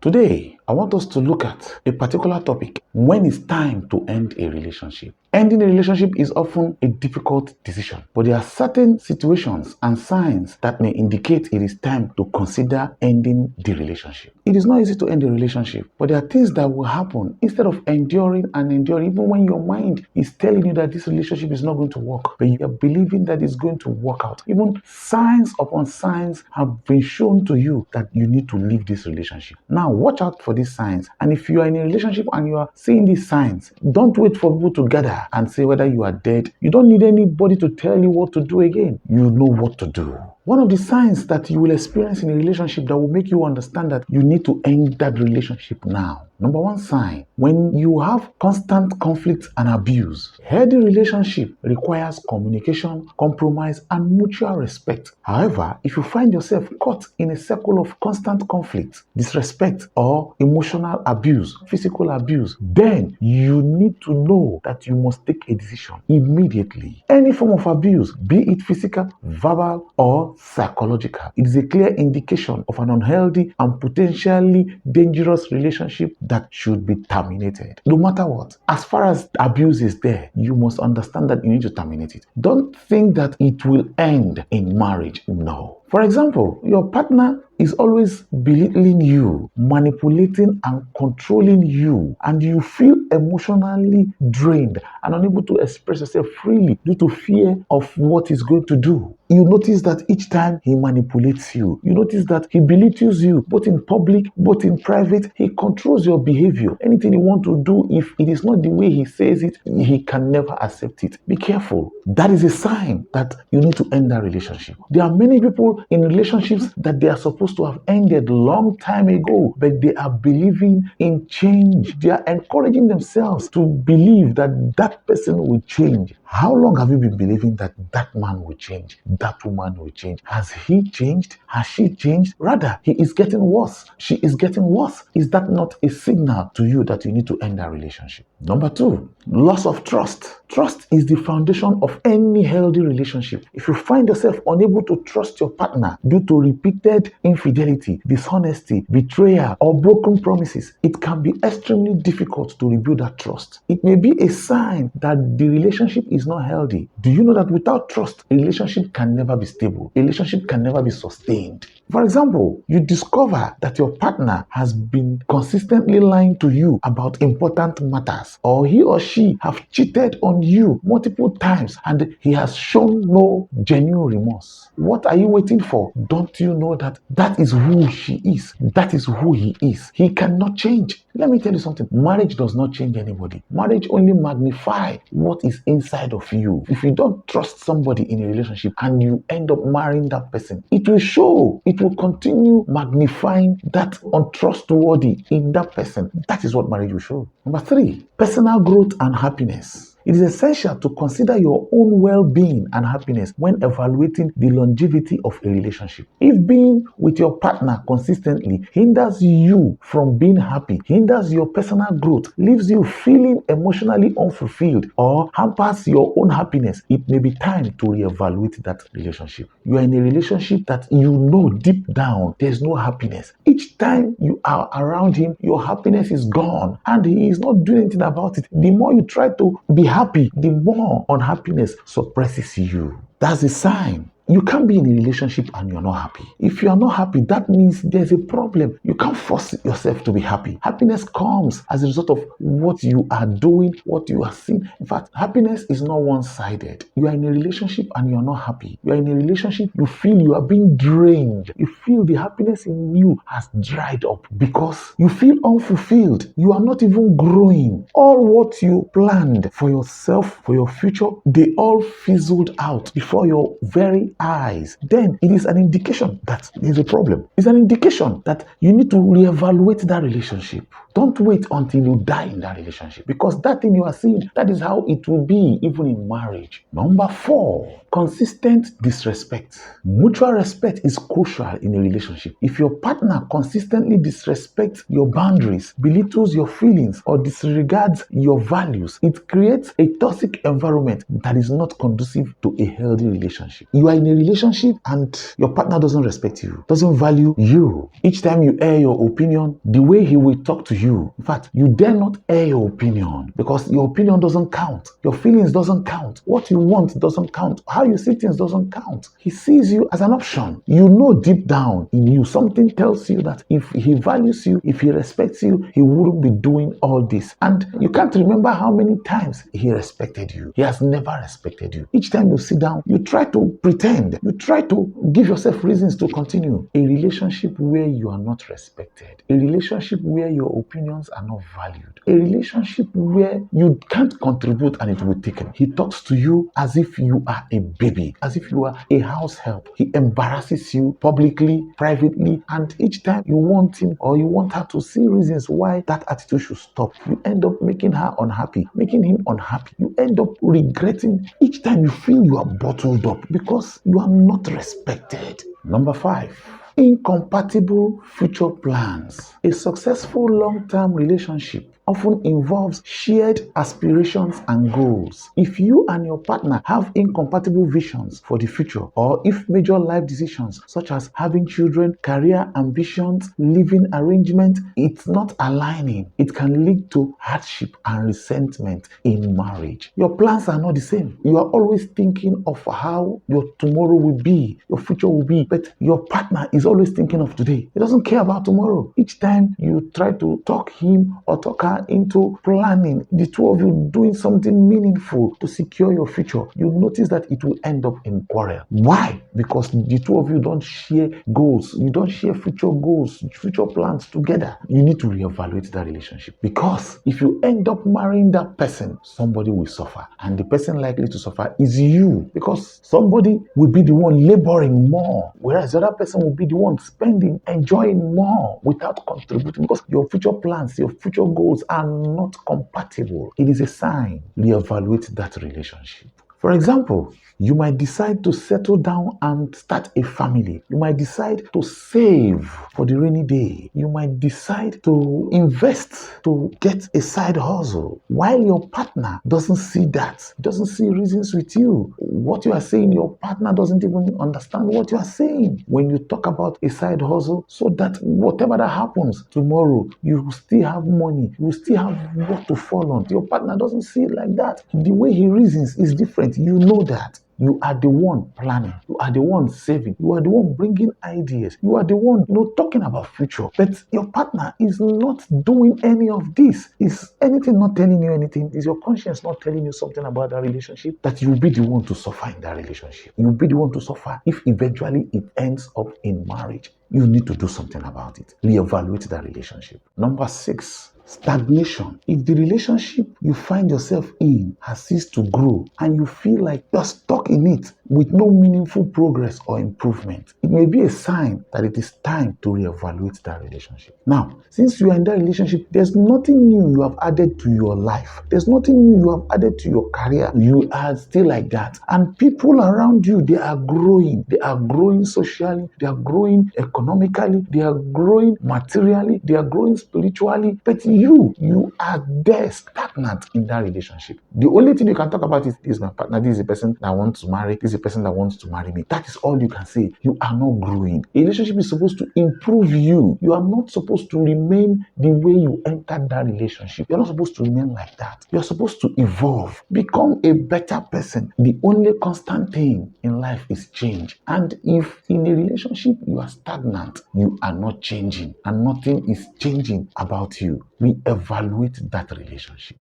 Today, I want us to look at a particular topic: when it's time to end a relationship. Ending a relationship is often a difficult decision, but there are certain situations and signs that may indicate it is time to consider ending the relationship. It is not easy to end a relationship, but there are things that will happen instead of enduring and enduring, even when your mind is telling you that this relationship is not going to work, but you are believing that it's going to work out. Even signs upon signs have been shown to you that you need to leave this relationship. Now, watch out for these signs. And if you are in a relationship and you are seeing these signs, don't wait for people to gather and say whether you are dead. You don't need anybody to tell you what to do again. You know what to do. One of the signs that you will experience in a relationship that will make you understand that you need to end that relationship now. Number one sign: when you have constant conflict and abuse. Healthy relationship requires communication, compromise, and mutual respect. However, if you find yourself caught in a circle of constant conflict, disrespect, or emotional abuse, physical abuse, then you need to know that you must take a decision immediately. Any form of abuse, be it physical, verbal, or psychological, it is a clear indication of an unhealthy and potentially dangerous relationship that should be terminated. No matter what, as far as abuse is there, you must understand that you need to terminate it. Don't think that it will end in marriage. No. For example, your partner is always belittling you, manipulating and controlling you, and you feel emotionally drained and unable to express yourself freely due to fear of what he's going to do. You notice that each time he manipulates you, you notice that he belittles you, both in public, both in private. He controls your behavior. Anything you want to do, if it is not the way he says it, he can never accept it. Be careful. That is a sign that you need to end that relationship. There are many people in relationships that they are supposed to have ended long time ago, but they are believing in change. They are encouraging themselves to believe that that person will change. How long have you been believing that that man will change, that woman will change? Has he changed? Has she changed? Rather, he is getting worse. She is getting worse. Is that not a signal to you that you need to end that relationship? Number two, loss of trust. Trust is the foundation of any healthy relationship. If you find yourself unable to trust your partner due to repeated infidelity, dishonesty, betrayal, or broken promises, it can be extremely difficult to rebuild that trust. It may be a sign that the relationship is not healthy. Do you know that without trust, a relationship can never be stable? A relationship can never be sustained. For example, you discover that your partner has been consistently lying to you about important matters, or he or she have cheated on you multiple times and he has shown no genuine remorse. What are you waiting for? Don't you know that that is who she is? That is who he is. He cannot change. Let me tell you something. Marriage does not change anybody. Marriage only magnifies what is inside of you. If you don't trust somebody in a relationship and you end up marrying that person, it will show. It will continue magnifying that untrustworthy in that person. That is what marriage will show. Number three, personal growth and happiness. It is essential to consider your own well-being and happiness when evaluating the longevity of a relationship. If being with your partner consistently hinders you from being happy, hinders your personal growth, leaves you feeling emotionally unfulfilled, or hampers your own happiness, it may be time to reevaluate that relationship. You are in a relationship that you know deep down there's no happiness. Each time you are around him, your happiness is gone and he is not doing anything about it. The more you try to be happy, the more unhappiness suppresses you. That's a sign. You can't be in a relationship and you're not happy. If you are not happy, that means there's a problem. You can't force yourself to be happy. Happiness comes as a result of what you are doing, what you are seeing. In fact, happiness is not one-sided. You are in a relationship and you're not happy. You are in a relationship, you feel you are being drained. You feel the happiness in you has dried up because you feel unfulfilled. You are not even growing. All what you planned for yourself, for your future, they all fizzled out before your very eyes. Then it is an indication that there is a problem. It's an indication that you need to reevaluate that relationship. Don't wait until you die in that relationship, because that thing you are seeing, that is how it will be even in marriage. Number 4, consistent disrespect. Mutual respect is crucial in a relationship. If your partner consistently disrespects your boundaries, belittles your feelings, or disregards your values, it creates a toxic environment that is not conducive to a healthy relationship. You are in a relationship and your partner doesn't respect you, doesn't value you. Each time you air your opinion, the way he will talk to you, in fact, you dare not air your opinion, because your opinion doesn't count. Your feelings doesn't count. What you want doesn't count. How you see things doesn't count. He sees you as an option. You know deep down in you, something tells you that if he values you, if he respects you, he wouldn't be doing all this. And you can't remember how many times he respected you. He has never respected you. Each time you sit down, you try to pretend. You try to give yourself reasons to continue. A relationship where you are not respected. A relationship where your opinions are not valued. A relationship where you can't contribute and it will be taken. He talks to you as if you are a baby, as if you are a house help. He embarrasses you publicly, privately, and each time you want him or you want her to see reasons why that attitude should stop, you end up making her unhappy, making him unhappy. You end up regretting each time you feel you are bottled up because you are not respected. Number 5, incompatible future plans. A successful long-term relationship often involves shared aspirations and goals. If you and your partner have incompatible visions for the future, or if major life decisions such as having children, career ambitions, living arrangement, it's not aligning, it can lead to hardship and resentment in marriage. Your plans are not the same. You are always thinking of how your tomorrow will be, your future will be, but your partner is always thinking of today. He doesn't care about tomorrow. Each time you try to talk him or talk her into planning, the two of you doing something meaningful to secure your future, you notice that it will end up in quarrel. Why? Because the two of you don't share goals. You don't share future goals, future plans together. You need to reevaluate that relationship, because if you end up marrying that person, somebody will suffer, and the person likely to suffer is you, because somebody will be the one laboring more, whereas the other person will be the one spending, enjoying more without contributing, because your future plans, your future goals are not compatible. It is a sign. Reevaluate that relationship. For example, you might decide to settle down and start a family. You might decide to save for the rainy day. You might decide to invest to get a side hustle, while your partner doesn't see that, doesn't see reasons with you. What you are saying, your partner doesn't even understand what you are saying when you talk about a side hustle, so that whatever that happens tomorrow, you will still have money, you will still have what to fall on. Your partner doesn't see it like that. The way he reasons is different. You know that. You are the one planning. You are the one saving. You are the one bringing ideas. You are the one, talking about future. But your partner is not doing any of this. Is anything not telling you anything? Is your conscience not telling you something about that relationship? That you'll be the one to suffer in that relationship. You'll be the one to suffer if eventually it ends up in marriage. You need to do something about it. Reevaluate that relationship. Number 6, stagnation. If the relationship you find yourself in has ceased to grow and you feel like you're stuck in it with no meaningful progress or improvement, it may be a sign that it is time to reevaluate that relationship. Now, since you are in that relationship, there's nothing new you have added to your life. There's nothing new you have added to your career. You are still like that. And people around you, they are growing. They are growing socially. They are growing economically. They are growing materially. They are growing spiritually. But you are there stagnant in that relationship. The only thing you can talk about is, this is my partner, this is the person that I want to marry, this is the person that wants to marry me. That is all you can say. You are not growing. A relationship is supposed to improve you. You are not supposed to remain the way you entered that relationship. You're not supposed to remain like that. You're supposed to evolve, become a better person. The only constant thing in life is change. And if in a relationship you are stagnant, you are not changing, and nothing is changing about you, we evaluate that relationship.